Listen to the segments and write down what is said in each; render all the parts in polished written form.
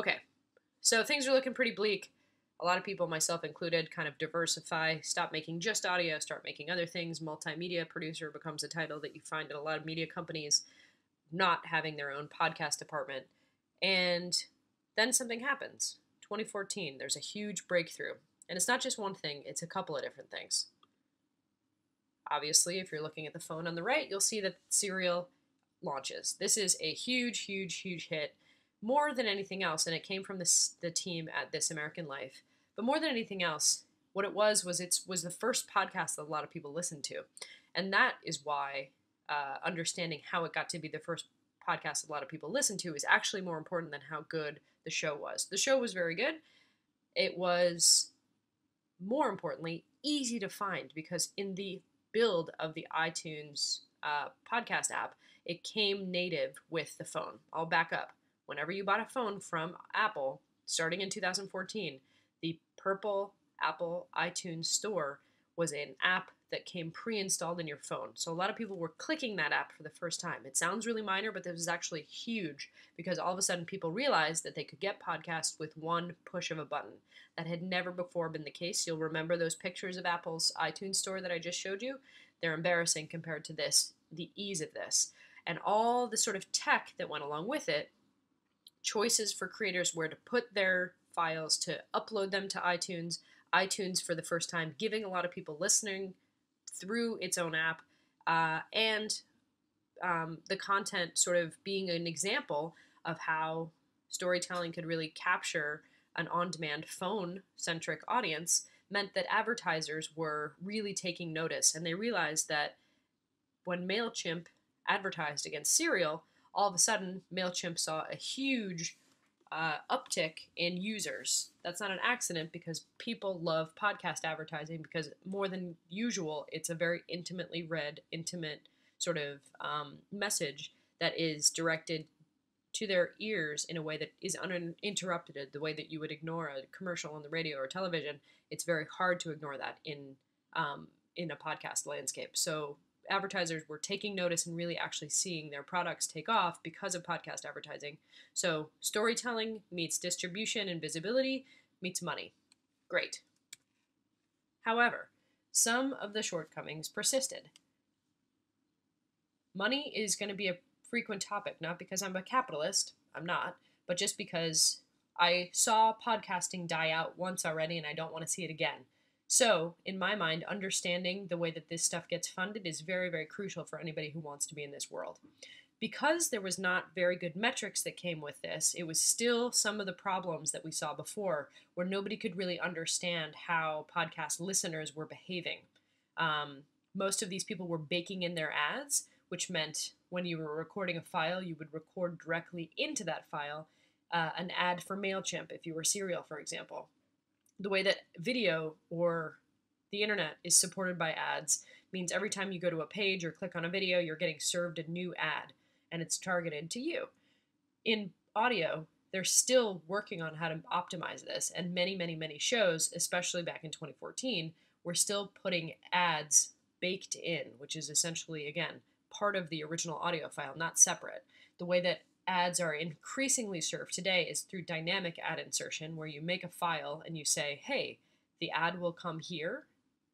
Okay, so things are looking pretty bleak. A lot of people, myself included, kind of diversify, stop making just audio, start making other things. Multimedia producer becomes a title that you find at a lot of media companies not having their own podcast department. And then something happens. 2014, there's a huge breakthrough. And it's not just one thing, it's a couple of different things. Obviously, if you're looking at the phone on the right, you'll see that Serial launches. This is a huge, huge, huge hit, more than anything else, and it came from the team at This American Life. But more than anything else, what it was it was the first podcast that a lot of people listened to, and that is why understanding how it got to be the first podcast a lot of people listened to is actually more important than how good the show was. The show was very good. It was, more importantly, easy to find because in the build of the iTunes podcast app, it came native with the phone. I'll back up. Whenever you bought a phone from Apple, starting in 2014, the purple Apple iTunes store was an app that came pre-installed in your phone. So a lot of people were clicking that app for the first time. It sounds really minor, but this was actually huge because all of a sudden people realized that they could get podcasts with one push of a button. That had never before been the case. You'll remember those pictures of Apple's iTunes store that I just showed you? They're embarrassing compared to this, the ease of this. And all the sort of tech that went along with it, choices for creators where to put their files, to upload them to iTunes, iTunes for the first time, giving a lot of people listening through its own app, and the content sort of being an example of how storytelling could really capture an on-demand phone-centric audience meant that advertisers were really taking notice, and they realized that when MailChimp advertised against Serial, all of a sudden MailChimp saw a huge uptick in users. That's not an accident because people love podcast advertising because more than usual, it's a very intimately read, intimate sort of message that is directed to their ears in a way that is uninterrupted, the way that you would ignore a commercial on the radio or television. It's very hard to ignore that in a podcast landscape. So advertisers were taking notice and really actually seeing their products take off because of podcast advertising. So storytelling meets distribution and visibility meets money. Great. However, some of the shortcomings persisted. Money is going to be a frequent topic, not because I'm a capitalist, I'm not, but just because I saw podcasting die out once already and I don't want to see it again. So, in my mind, understanding the way that this stuff gets funded is very, very crucial for anybody who wants to be in this world. Because there was not very good metrics that came with this, it was still some of the problems that we saw before, where nobody could really understand how podcast listeners were behaving. Most of these people were baking in their ads, which meant when you were recording a file, you would record directly into that file an ad for MailChimp if you were Serial, for example. The way that video or the internet is supported by ads means every time you go to a page or click on a video, you're getting served a new ad, and it's targeted to you. In audio, they're still working on how to optimize this, and many, many, many shows, especially back in 2014, were still putting ads baked in, which is essentially, again, part of the original audio file, not separate. The way that ads are increasingly served today is through dynamic ad insertion, where you make a file and you say, hey, the ad will come here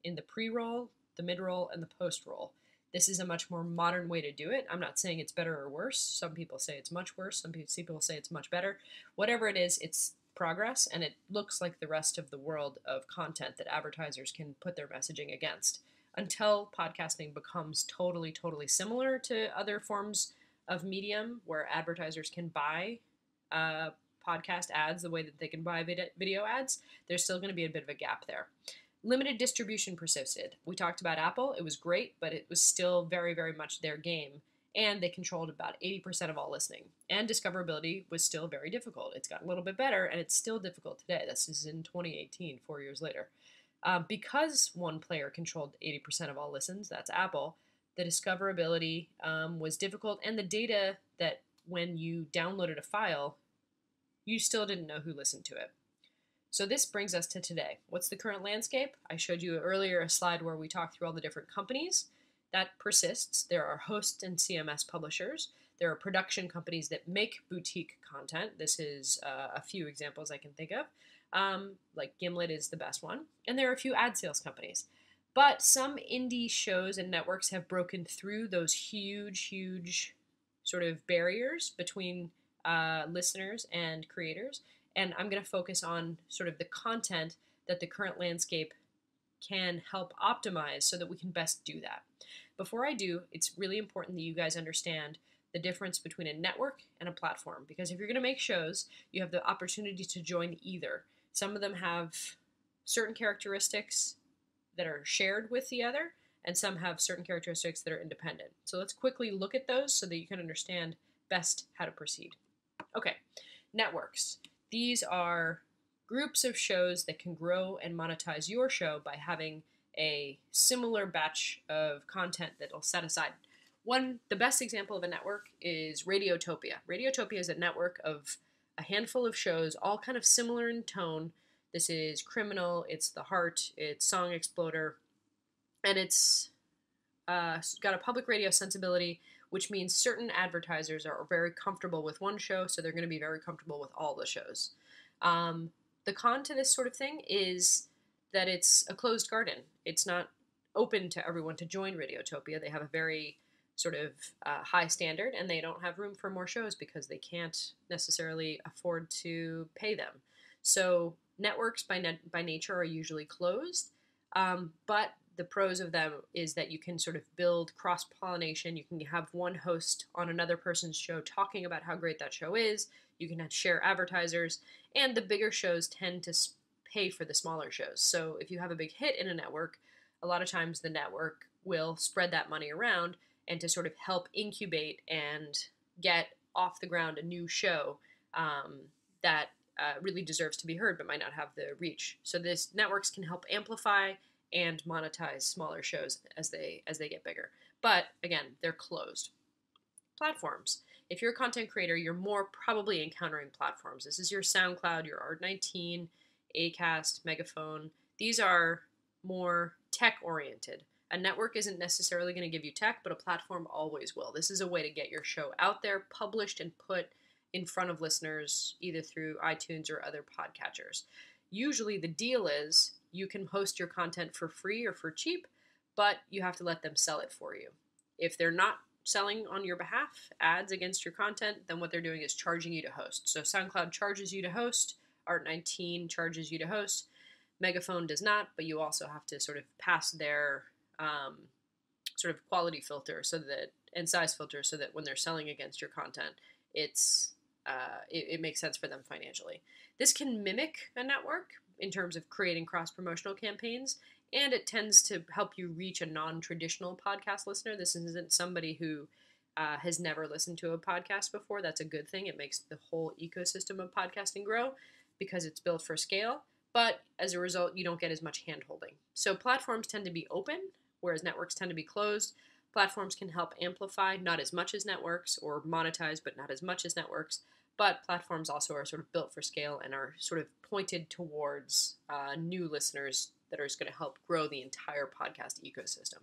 in the pre-roll, the mid-roll, and the post-roll. This is a much more modern way to do it. I'm not saying it's better or worse. Some people say it's much worse. Some people say it's much better. Whatever it is, it's progress, and it looks like the rest of the world of content that advertisers can put their messaging against. Until podcasting becomes totally, totally similar to other forms of medium where advertisers can buy podcast ads the way that they can buy video ads, there's still going to be a bit of a gap there. Limited distribution persisted. We talked about Apple. It was great, but it was still very, very much their game. And they controlled about 80% of all listening. And discoverability was still very difficult. It's gotten a little bit better, and it's still difficult today. This is in 2018, 4 years later. Because one player controlled 80% of all listens, that's Apple, the discoverability was difficult, and the data that when you downloaded a file, you still didn't know who listened to it. So this brings us to today. What's the current landscape? I showed you earlier a slide where we talked through all the different companies. That persists. There are host and CMS publishers. There are production companies that make boutique content. This is a few examples I can think of. Like Gimlet is the best one. And there are a few ad sales companies. But some indie shows and networks have broken through those huge sort of barriers between listeners and creators. And I'm going to focus on sort of the content that the current landscape can help optimize so that we can best do that. Before I do, it's really important that you guys understand the difference between a network and a platform, because if you're going to make shows, you have the opportunity to join either. Some of them have certain characteristics that are shared with the other, and some have certain characteristics that are independent. So let's quickly look at those so that you can understand best how to proceed. Okay, networks. These are groups of shows that can grow and monetize your show by having a similar batch of content that will set aside. The best example of a network is Radiotopia. Radiotopia is a network of a handful of shows, all kind of similar in tone. This is Criminal, it's The Heart, it's Song Exploder, and it's got a public radio sensibility, which means certain advertisers are very comfortable with one show, so they're going to be very comfortable with all the shows. The con to this sort of thing is that it's a closed garden. It's not open to everyone to join Radiotopia. They have a very sort of high standard, and they don't have room for more shows because they can't necessarily afford to pay them. So networks by nature are usually closed, but the pros of them is that you can sort of build cross-pollination. You can have one host on another person's show talking about how great that show is. You can share advertisers, and the bigger shows tend to pay for the smaller shows. So if you have a big hit in a network, a lot of times the network will spread that money around and to sort of help incubate and get off the ground a new show that really deserves to be heard but might not have the reach. So this networks can help amplify and monetize smaller shows as they get bigger. But again, they're closed. Platforms. If you're a content creator, you're more probably encountering platforms. This is your SoundCloud, your Art19, Acast, Megaphone. These are more tech-oriented. A network isn't necessarily going to give you tech, but a platform always will. This is a way to get your show out there, published, and put in front of listeners either through iTunes or other podcatchers. Usually the deal is you can host your content for free or for cheap, but you have to let them sell it for you. If they're not selling on your behalf ads against your content, then what they're doing is charging you to host. So SoundCloud charges you to host, Art19 charges you to host, Megaphone does not, but you also have to sort of pass their sort of quality filter and size filter so that when they're selling against your content, it makes sense for them financially. This can mimic a network in terms of creating cross-promotional campaigns, and it tends to help you reach a non-traditional podcast listener. This isn't somebody who has never listened to a podcast before. That's a good thing. It makes the whole ecosystem of podcasting grow because it's built for scale, but as a result, you don't get as much hand-holding. So platforms tend to be open, whereas networks tend to be closed. Platforms can help amplify, not as much as networks, or monetize, but not as much as networks. But platforms also are sort of built for scale and are sort of pointed towards new listeners that are going to help grow the entire podcast ecosystem.